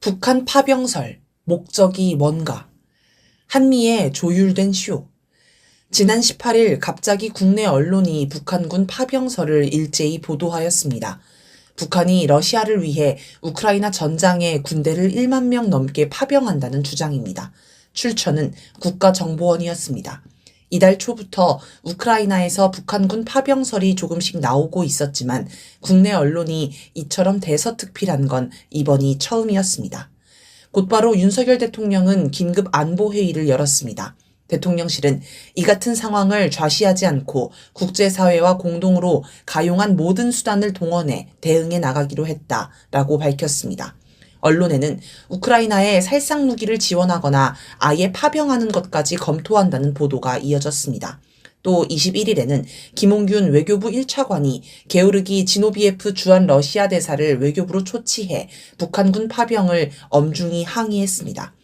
북한 파병설, 목적이 뭔가? 한미의 조율된 쇼. 지난 18일 갑자기 국내 언론이 북한군 파병설을 일제히 보도하였습니다. 북한이 러시아를 위해 우크라이나 전장에 군대를 1만 명 넘게 파병한다는 주장입니다. 출처는 국가정보원이었습니다. 이달 초부터 우크라이나에서 북한군 파병설이 조금씩 나오고 있었지만 국내 언론이 이처럼 대서특필한 건 이번이 처음이었습니다. 곧바로 윤석열 대통령은 긴급 안보회의를 열었습니다. 대통령실은 이 같은 상황을 좌시하지 않고 국제사회와 공동으로 가용한 모든 수단을 동원해 대응해 나가기로 했다라고 밝혔습니다. 언론에는 우크라이나에 살상 무기를 지원하거나 아예 파병하는 것까지 검토한다는 보도가 이어졌습니다. 또 21일에는 김홍균 외교부 1차관이 게오르기 지노비에프 주한 러시아 대사를 외교부로 초치해 북한군 파병을 엄중히 항의했습니다.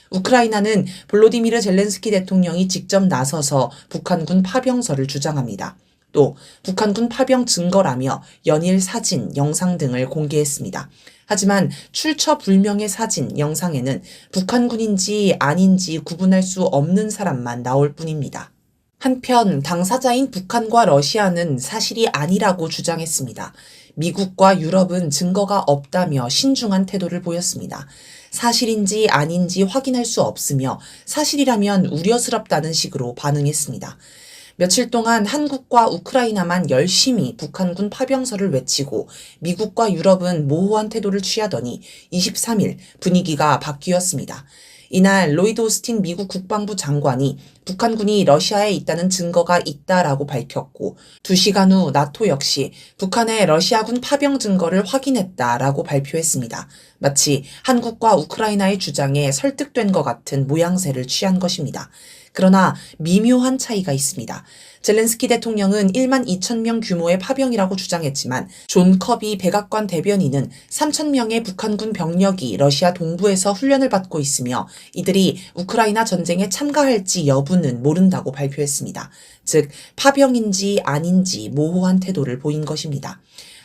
우크라이나는 볼로디미르 젤렌스키 대통령이 직접 나서서 북한군 파병설을 주장합니다. 또 북한군 파병 증거라며 연일 사진, 영상 등을 공개했습니다. 하지만 출처 불명의 사진, 영상에는 북한군인지 아닌지 구분할 수 없는 사람만 나올 뿐입니다. 한편 당사자인 북한과 러시아는 사실이 아니라고 주장했습니다. 미국과 유럽은 증거가 없다며 신중한 태도를 보였습니다. 사실인지 아닌지 확인할 수 없으며 사실이라면 우려스럽다는 식으로 반응했습니다. 며칠 동안 한국과 우크라이나만 열심히 북한군 파병설을 외치고 미국과 유럽은 모호한 태도를 취하더니 23일 분위기가 바뀌었습니다. 이날 로이드 오스틴 미국 국방부 장관이 북한군이 러시아에 있다는 증거가 있다라고 밝혔고 2시간 후 나토 역시 북한의 러시아군 파병 증거를 확인했다라고 발표했습니다. 마치 한국과 우크라이나의 주장에 설득된 것 같은 모양새를 취한 것입니다. 그러나 미묘한 차이가 있습니다. 젤렌스키 대통령은 1만 2천 명 규모의 파병이라고 주장했지만 존 커비 백악관 대변인은 3천 명의 북한군 병력이 러시아 동부에서 훈련을 받고 있으며 이들이 우크라이나 전쟁에 참가할지 여부는 모른다고 발표했습니다. 즉 파병인지 아닌지 모호한 태도를 보인 것입니다.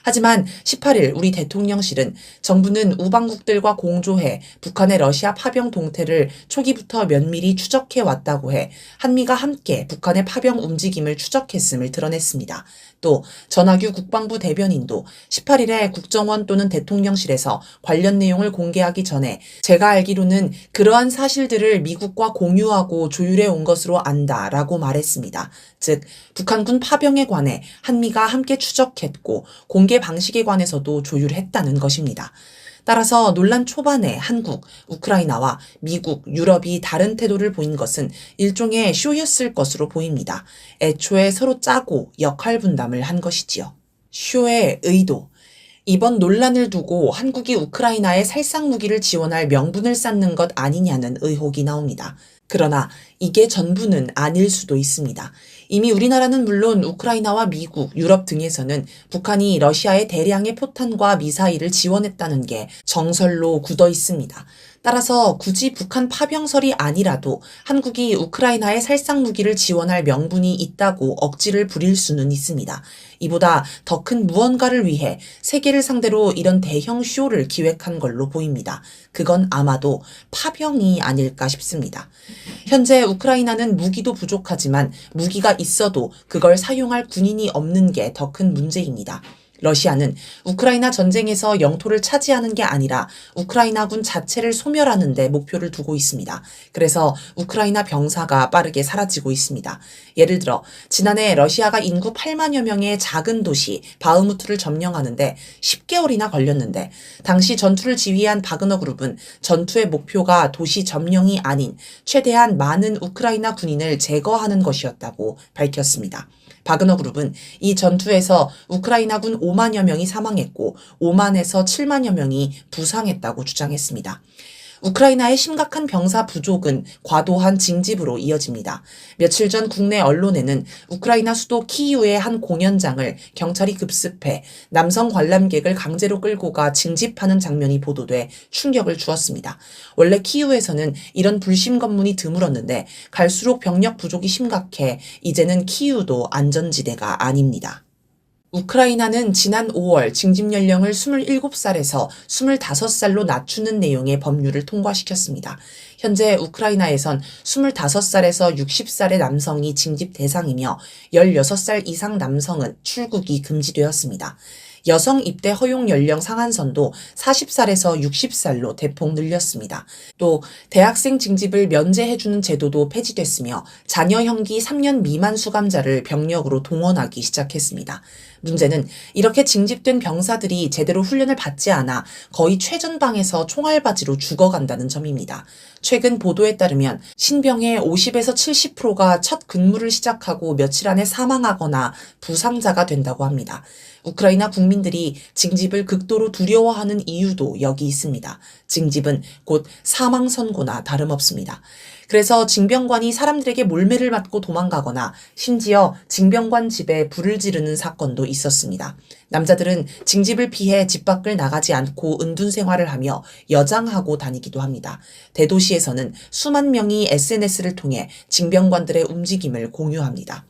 하지만 18일 우리 대통령실은 정부는 우방국들과 공조해 북한의 러시아 파병 동태를 초기부터 면밀히 추적해 왔다고 해 한미가 함께 북한의 파병 움직임을 추적했음을 드러냈습니다. 또 전하규 국방부 대변인도 18일에 국정원 또는 대통령실에서 관련 내용을 공개하기 전에 제가 알기로는 그러한 사실들을 미국과 공유하고 조율해 온 것으로 안다라고 말했습니다. 즉 북한군 파병에 관해 한미가 함께 추적했고 공개 방식에 관해서도 조율했다는 것입니다. 따라서 논란 초반에 한국, 우크라이나와 미국, 유럽이 다른 태도를 보인 것은 일종의 쇼였을 것으로 보입니다. 애초에 서로 짜고 역할 분담을 한 것이지요. 쇼의 의도. 이번 논란을 두고 한국이 우크라이나에 살상 무기를 지원할 명분을 쌓는 것 아니냐는 의혹이 나옵니다. 그러나 이게 전부는 아닐 수도 있습니다. 이미 우리나라는 물론 우크라이나와 미국, 유럽 등에서는 북한이 러시아에 대량의 포탄과 미사일을 지원했다는 게 정설로 굳어 있습니다. 따라서 굳이 북한 파병설이 아니라도 한국이 우크라이나에 살상 무기를 지원할 명분이 있다고 억지를 부릴 수는 있습니다. 이보다 더 큰 무언가를 위해 세계를 상대로 이런 대형 쇼를 기획한 걸로 보입니다. 그건 아마도 파병이 아닐까 싶습니다. 현재 우크라이나는 무기도 부족하지만 무기가 있어도 그걸 사용할 군인이 없는 게 더 큰 문제입니다. 러시아는 우크라이나 전쟁에서 영토를 차지하는 게 아니라 우크라이나군 자체를 소멸하는 데 목표를 두고 있습니다. 그래서 우크라이나 병사가 빠르게 사라지고 있습니다. 예를 들어 지난해 러시아가 인구 8만여 명의 작은 도시 바흐무트를 점령하는데 10개월이나 걸렸는데 당시 전투를 지휘한 바그너 그룹은 전투의 목표가 도시 점령이 아닌 최대한 많은 우크라이나 군인을 제거하는 것이었다고 밝혔습니다. 바그너 그룹은 이 전투에서 우크라이나군 5만여 명이 사망했고 5만에서 7만여 명이 부상했다고 주장했습니다. 우크라이나의 심각한 병사 부족은 과도한 징집으로 이어집니다. 며칠 전 국내 언론에는 우크라이나 수도 키이우의 한 공연장을 경찰이 급습해 남성 관람객을 강제로 끌고 가 징집하는 장면이 보도돼 충격을 주었습니다. 원래 키이우에서는 이런 불심 검문이 드물었는데 갈수록 병력 부족이 심각해 이제는 키이우도 안전지대가 아닙니다. 우크라이나는 지난 5월 징집 연령을 27살에서 25살로 낮추는 내용의 법률을 통과시켰습니다. 현재 우크라이나에선 25살에서 60살의 남성이 징집 대상이며 16살 이상 남성은 출국이 금지되었습니다. 여성 입대 허용 연령 상한선도 40살에서 60살로 대폭 늘렸습니다. 또 대학생 징집을 면제해주는 제도도 폐지됐으며 자녀 형기 3년 미만 수감자를 병력으로 동원하기 시작했습니다. 문제는 이렇게 징집된 병사들이 제대로 훈련을 받지 않아 거의 최전방에서 총알바지로 죽어간다는 점입니다. 최근 보도에 따르면 신병의 50에서 70%가 첫 근무를 시작하고 며칠 안에 사망하거나 부상자가 된다고 합니다. 우크라이나 국민들이 징집을 극도로 두려워하는 이유도 여기 있습니다. 징집은 곧 사망 선고나 다름없습니다. 그래서 징병관이 사람들에게 몰매를 맞고 도망가거나 심지어 징병관 집에 불을 지르는 사건도 있었습니다. 남자들은 징집을 피해 집 밖을 나가지 않고 은둔 생활을 하며 여장하고 다니기도 합니다. 대도시에서는 수만 명이 SNS를 통해 징병관들의 움직임을 공유합니다.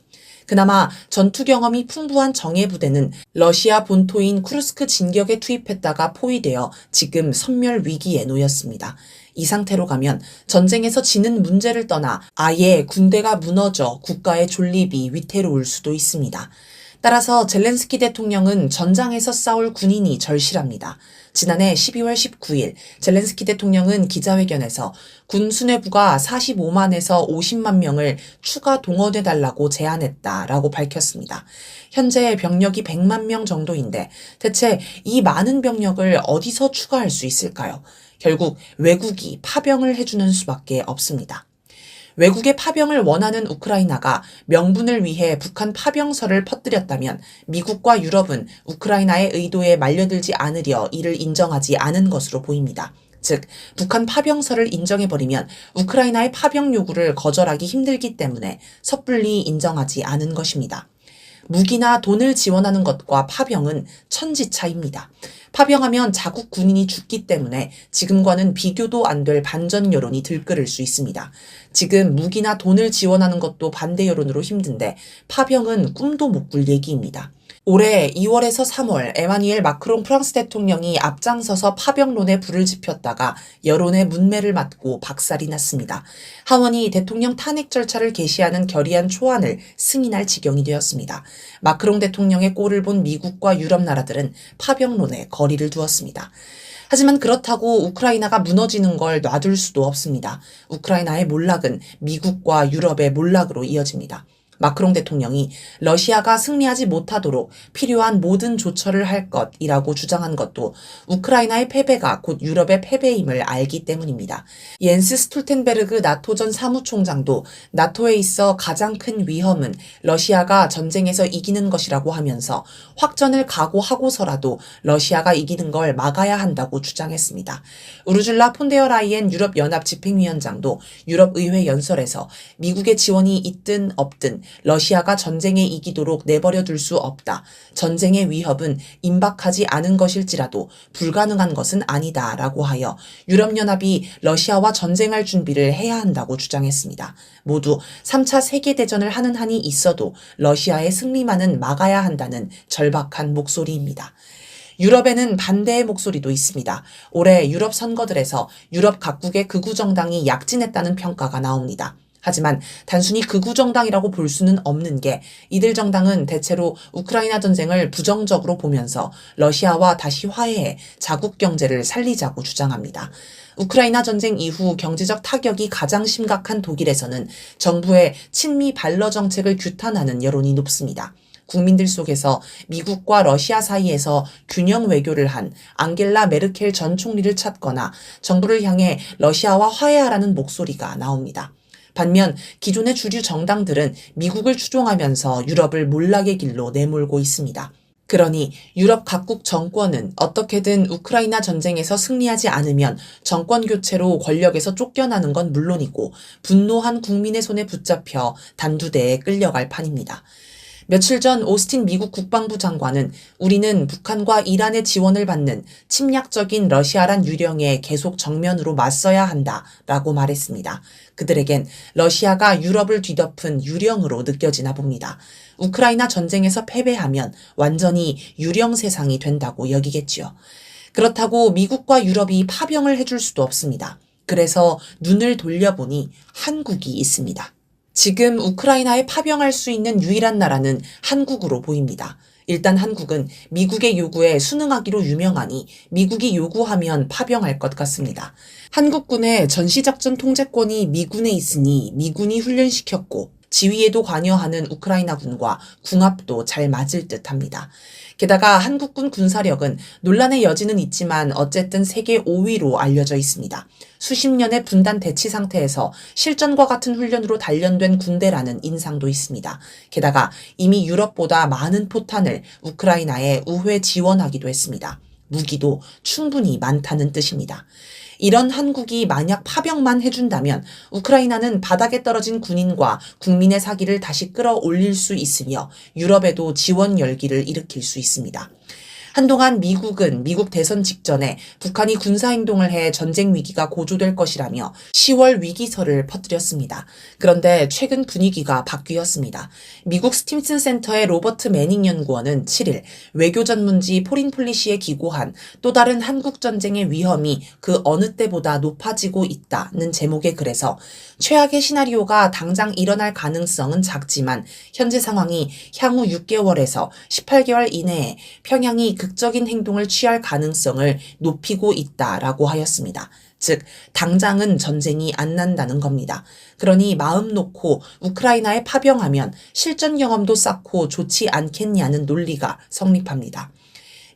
그나마 전투 경험이 풍부한 정예부대는 러시아 본토인 쿠르스크 진격에 투입했다가 포위되어 지금 섬멸 위기에 놓였습니다. 이 상태로 가면 전쟁에서 지는 문제를 떠나 아예 군대가 무너져 국가의 존립이 위태로울 수도 있습니다. 따라서 젤렌스키 대통령은 전장에서 싸울 군인이 절실합니다. 지난해 12월 19일 젤렌스키 대통령은 기자회견에서 군 수뇌부가 45만에서 50만 명을 추가 동원해달라고 제안했다라고 밝혔습니다. 현재 병력이 100만 명 정도인데 대체 이 많은 병력을 어디서 추가할 수 있을까요? 결국 외국이 파병을 해주는 수밖에 없습니다. 외국의 파병을 원하는 우크라이나가 명분을 위해 북한 파병설을 퍼뜨렸다면 미국과 유럽은 우크라이나의 의도에 말려들지 않으려 이를 인정하지 않은 것으로 보입니다. 즉, 북한 파병설을 인정해버리면 우크라이나의 파병 요구를 거절하기 힘들기 때문에 섣불리 인정하지 않은 것입니다. 무기나 돈을 지원하는 것과 파병은 천지차이입니다. 파병하면 자국 군인이 죽기 때문에 지금과는 비교도 안 될 반전 여론이 들끓을 수 있습니다. 지금 무기나 돈을 지원하는 것도 반대 여론으로 힘든데 파병은 꿈도 못 꿀 얘기입니다. 올해 2월에서 3월 에마뉘엘 마크롱 프랑스 대통령이 앞장서서 파병론에 불을 지폈다가 여론의 문매를 맞고 박살이 났습니다. 하원이 대통령 탄핵 절차를 개시하는 결의안 초안을 승인할 지경이 되었습니다. 마크롱 대통령의 꼴을 본 미국과 유럽 나라들은 파병론에 거리를 두었습니다. 하지만 그렇다고 우크라이나가 무너지는 걸 놔둘 수도 없습니다. 우크라이나의 몰락은 미국과 유럽의 몰락으로 이어집니다. 마크롱 대통령이 러시아가 승리하지 못하도록 필요한 모든 조처를 할 것이라고 주장한 것도 우크라이나의 패배가 곧 유럽의 패배임을 알기 때문입니다. 옌스 스톨텐베르그 나토 전 사무총장도 나토에 있어 가장 큰 위험은 러시아가 전쟁에서 이기는 것이라고 하면서 확전을 각오하고서라도 러시아가 이기는 걸 막아야 한다고 주장했습니다. 우르줄라 폰데어 라이엔 유럽연합 집행위원장도 유럽의회 연설에서 미국의 지원이 있든 없든 러시아가 전쟁에 이기도록 내버려 둘 수 없다. 전쟁의 위협은 임박하지 않은 것일지라도 불가능한 것은 아니다라고 하여 유럽연합이 러시아와 전쟁할 준비를 해야 한다고 주장했습니다. 모두 3차 세계대전을 하는 한이 있어도 러시아의 승리만은 막아야 한다는 절박한 목소리입니다. 유럽에는 반대의 목소리도 있습니다. 올해 유럽 선거들에서 유럽 각국의 극우 정당이 약진했다는 평가가 나옵니다. 하지만 단순히 극우 정당이라고 볼 수는 없는 게 이들 정당은 대체로 우크라이나 전쟁을 부정적으로 보면서 러시아와 다시 화해해 자국 경제를 살리자고 주장합니다. 우크라이나 전쟁 이후 경제적 타격이 가장 심각한 독일에서는 정부의 친미 반러 정책을 규탄하는 여론이 높습니다. 국민들 속에서 미국과 러시아 사이에서 균형 외교를 한 앙겔라 메르켈 전 총리를 찾거나 정부를 향해 러시아와 화해하라는 목소리가 나옵니다. 반면 기존의 주류 정당들은 미국을 추종하면서 유럽을 몰락의 길로 내몰고 있습니다. 그러니 유럽 각국 정권은 어떻게든 우크라이나 전쟁에서 승리하지 않으면 정권 교체로 권력에서 쫓겨나는 건 물론이고 분노한 국민의 손에 붙잡혀 단두대에 끌려갈 판입니다. 며칠 전 오스틴 미국 국방부 장관은 우리는 북한과 이란의 지원을 받는 침략적인 러시아란 유령에 계속 정면으로 맞서야 한다라고 말했습니다. 그들에겐 러시아가 유럽을 뒤덮은 유령으로 느껴지나 봅니다. 우크라이나 전쟁에서 패배하면 완전히 유령 세상이 된다고 여기겠지요. 그렇다고 미국과 유럽이 파병을 해줄 수도 없습니다. 그래서 눈을 돌려보니 한국이 있습니다. 지금 우크라이나에 파병할 수 있는 유일한 나라는 한국으로 보입니다. 일단 한국은 미국의 요구에 순응하기로 유명하니 미국이 요구하면 파병할 것 같습니다. 한국군의 전시작전 통제권이 미군에 있으니 미군이 훈련시켰고 지휘에도 관여하는 우크라이나군과 궁합도 잘 맞을 듯합니다. 게다가 한국군 군사력은 논란의 여지는 있지만 어쨌든 세계 5위로 알려져 있습니다. 수십 년의 분단 대치 상태에서 실전과 같은 훈련으로 단련된 군대라는 인상도 있습니다. 게다가 이미 유럽보다 많은 포탄을 우크라이나에 우회 지원하기도 했습니다. 무기도 충분히 많다는 뜻입니다. 이런 한국이 만약 파병만 해준다면 우크라이나는 바닥에 떨어진 군인과 국민의 사기를 다시 끌어올릴 수 있으며 유럽에도 지원 열기를 일으킬 수 있습니다. 한동안 미국은 미국 대선 직전에 북한이 군사행동을 해 전쟁 위기가 고조될 것이라며 10월 위기설을 퍼뜨렸습니다. 그런데 최근 분위기가 바뀌었습니다. 미국 스팀슨 센터의 로버트 매닝 연구원은 7일 외교 전문지 포린 폴리시에 기고한 또 다른 한국 전쟁의 위험이 그 어느 때보다 높아지고 있다는 제목의 글에서 최악의 시나리오가 당장 일어날 가능성은 작지만 현재 상황이 향후 6개월에서 18개월 이내에 평양이 극적인 행동을 취할 가능성을 높이고 있다라고 하였습니다. 즉, 당장은 전쟁이 안 난다는 겁니다. 그러니 마음 놓고 우크라이나에 파병하면 실전 경험도 쌓고 좋지 않겠냐는 논리가 성립합니다.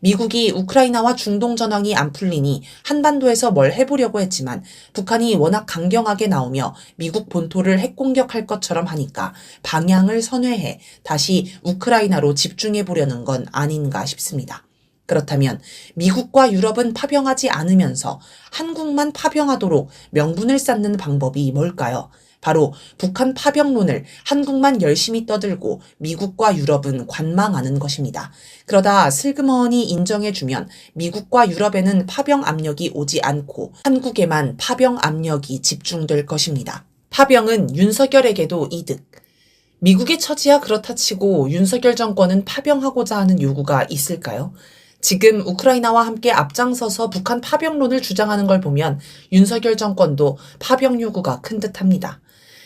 미국이 우크라이나와 중동 전황이 안 풀리니 한반도에서 뭘 해보려고 했지만 북한이 워낙 강경하게 나오며 미국 본토를 핵공격할 것처럼 하니까 방향을 선회해 다시 우크라이나로 집중해보려는 건 아닌가 싶습니다. 그렇다면 미국과 유럽은 파병하지 않으면서 한국만 파병하도록 명분을 쌓는 방법이 뭘까요? 바로 북한 파병론을 한국만 열심히 떠들고 미국과 유럽은 관망하는 것입니다. 그러다 슬그머니 인정해주면 미국과 유럽에는 파병 압력이 오지 않고 한국에만 파병 압력이 집중될 것입니다. 파병은 윤석열에게도 이득. 미국의 처지야 그렇다 치고 윤석열 정권은 파병하고자 하는 요구가 있을까요? 지금 우크라이나와 함께 앞장서서 북한 파병론을 주장하는 걸 보면 윤석열 정권도 파병 요구가 큰 듯합니다.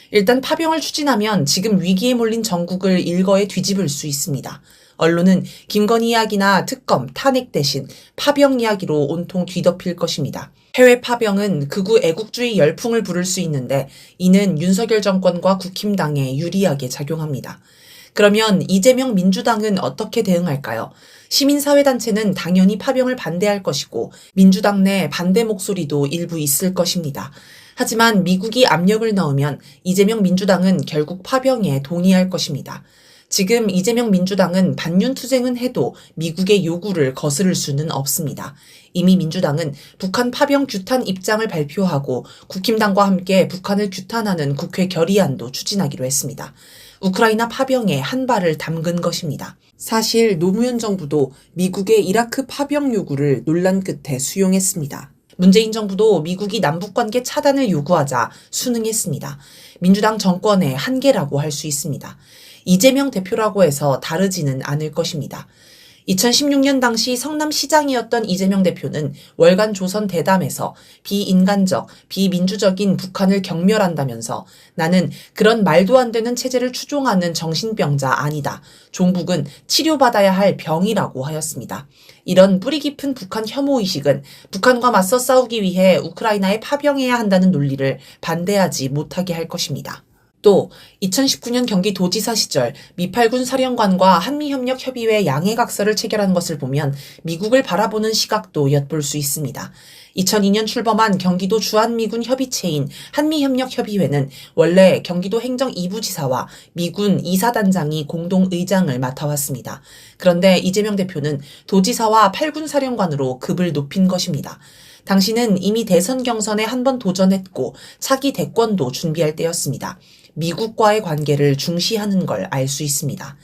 일단 파병을 추진하면 지금 위기에 몰린 전국을 일거에 뒤집을 수 있습니다. 언론은 김건희 이야기나 특검, 탄핵 대신 파병 이야기로 온통 뒤덮일 것입니다. 해외 파병은 극우 애국주의 열풍을 부를 수 있는데 이는 윤석열 정권과 국힘당에 유리하게 작용합니다. 그러면 이재명 민주당은 어떻게 대응할까요? 시민사회단체는 당연히 파병을 반대할 것이고 민주당 내 반대 목소리도 일부 있을 것입니다. 하지만 미국이 압력을 넣으면 이재명 민주당은 결국 파병에 동의할 것입니다. 지금 이재명 민주당은 반윤투쟁은 해도 미국의 요구를 거스를 수는 없습니다. 이미 민주당은 북한 파병 규탄 입장을 발표하고 국힘당과 함께 북한을 규탄하는 국회 결의안도 추진하기로 했습니다. 우크라이나 파병에 한 발을 담근 것입니다. 사실 노무현 정부도 미국의 이라크 파병 요구를 논란 끝에 수용했습니다. 문재인 정부도 미국이 남북관계 차단을 요구하자 순응했습니다. 민주당 정권의 한계라고 할 수 있습니다. 이재명 대표라고 해서 다르지는 않을 것입니다. 2016년 당시 성남시장이었던 이재명 대표는 월간 조선 대담에서 비인간적, 비민주적인 북한을 경멸한다면서 나는 그런 말도 안 되는 체제를 추종하는 정신병자 아니다. 종북은 치료받아야 할 병이라고 하였습니다. 이런 뿌리 깊은 북한 혐오의식은 북한과 맞서 싸우기 위해 우크라이나에 파병해야 한다는 논리를 반대하지 못하게 할 것입니다. 또 2019년 경기도지사 시절 미팔군 사령관과 한미협력협의회 양해각서를 체결한 것을 보면 미국을 바라보는 시각도 엿볼 수 있습니다. 2002년 출범한 경기도 주한미군 협의체인 한미협력협의회는 원래 경기도 행정 2부지사와 미군 2사단장이 공동 의장을 맡아왔습니다. 그런데 이재명 대표는 도지사와 8군 사령관으로 급을 높인 것입니다. 당시는 이미 대선 경선에 한 번 도전했고 차기 대권도 준비할 때였습니다. 미국과의 관계를 중시하는 걸 알 수 있습니다.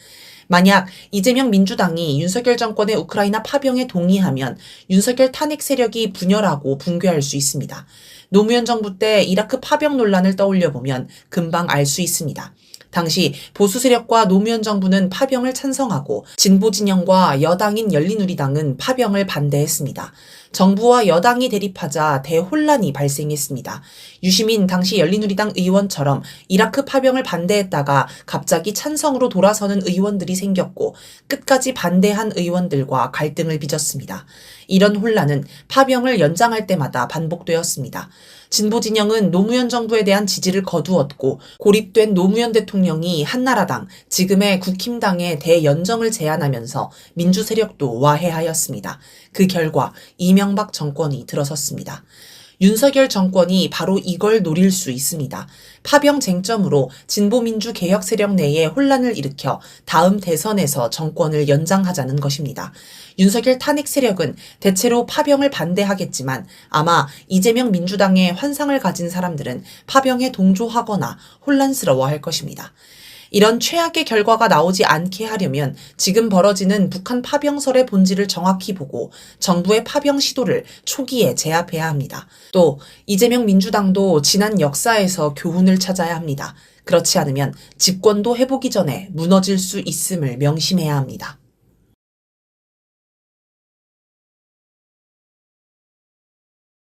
만약 이재명 민주당이 윤석열 정권의 우크라이나 파병에 동의하면 윤석열 탄핵 세력이 분열하고 붕괴할 수 있습니다. 노무현 정부 때 이라크 파병 논란을 떠올려 보면 금방 알 수 있습니다. 당시 보수 세력과 노무현 정부는 파병을 찬성하고 진보 진영과 여당인 열린우리당은 파병을 반대했습니다. 정부와 여당이 대립하자 대혼란이 발생했습니다. 유시민 당시 열린우리당 의원처럼 이라크 파병을 반대했다가 갑자기 찬성으로 돌아서는 의원들이 생겼고 끝까지 반대한 의원들과 갈등을 빚었습니다. 이런 혼란은 파병을 연장할 때마다 반복되었습니다. 진보 진영은 노무현 정부에 대한 지지를 거두었고 고립된 노무현 대통령이 한나라당, 지금의 국힘당의 대연정을 제안하면서 민주 세력도 와해하였습니다. 그 결과 이명박 정권이 들어섰습니다. 윤석열 정권이 바로 이걸 노릴 수 있습니다. 파병 쟁점으로 진보민주 개혁 세력 내에 혼란을 일으켜 다음 대선에서 정권을 연장하자는 것입니다. 윤석열 탄핵 세력은 대체로 파병을 반대하겠지만 아마 이재명 민주당의 환상을 가진 사람들은 파병에 동조하거나 혼란스러워할 것입니다. 이런 최악의 결과가 나오지 않게 하려면 지금 벌어지는 북한 파병설의 본질을 정확히 보고 정부의 파병 시도를 초기에 제압해야 합니다. 또 이재명 민주당도 지난 역사에서 교훈을 찾아야 합니다. 그렇지 않으면 집권도 해보기 전에 무너질 수 있음을 명심해야 합니다.